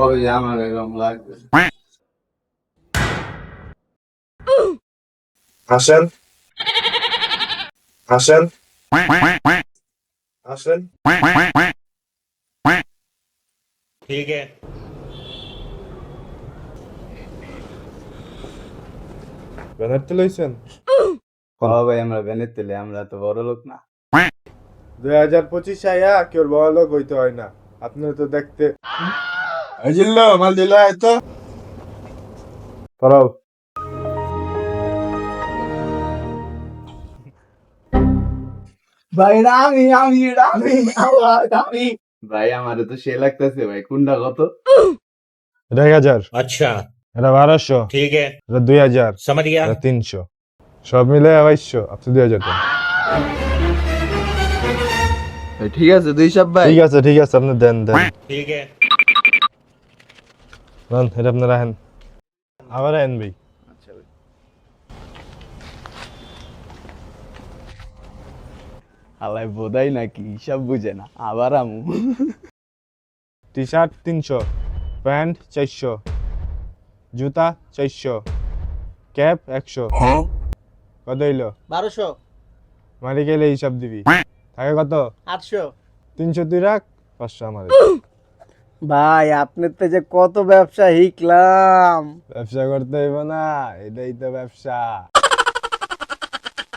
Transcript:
ওই যে আমার এরকম লাগবে। আসেন আসেন আসেন। ठीक है। ব্যানার তো লইছেন? ও ভাই আমরা ভ্যানের তেলে, আমরা তো বড় লোক না। 2025 আয়া কেউ বড় লোক হইতে হয় না। আপনার তো দেখতে জিল্লো মাল দিল এত পড়াও। ভাই আমি ভাই আমারে তো সে লাগতেছে ভাই, কোনটা কত? 1000, अच्छा এটা 1200, ठीक है, এটা 2000, समझ गया। এটা 300, সব মিলে 2200, আপনি 2000 টাকা। ভাই ঠিক আছে, দুই সব ভাই। ঠিক আছে আপনি দেন দেন। ठीक है। নেন, এটা আপনি রাখেন। আবার আইন ভাই। আচ্ছা ভাই। আলাই বোধাই নাকি হিসাব বুঝে না, আবার আমু। টি শার্ট 300, প্যান্ট 400, জুতা 400, ক্যাপ 100। কত হইলো? 1200, মারি গেলে হিসাব দিবি। থাকে কত? 800। 300 তুই রাখ, 500 আমার। ভাই আপনার তো যে কত ব্যবসা শিখলাম। ব্যবসা করতে হইব না, এটাই তো ব্যবসা।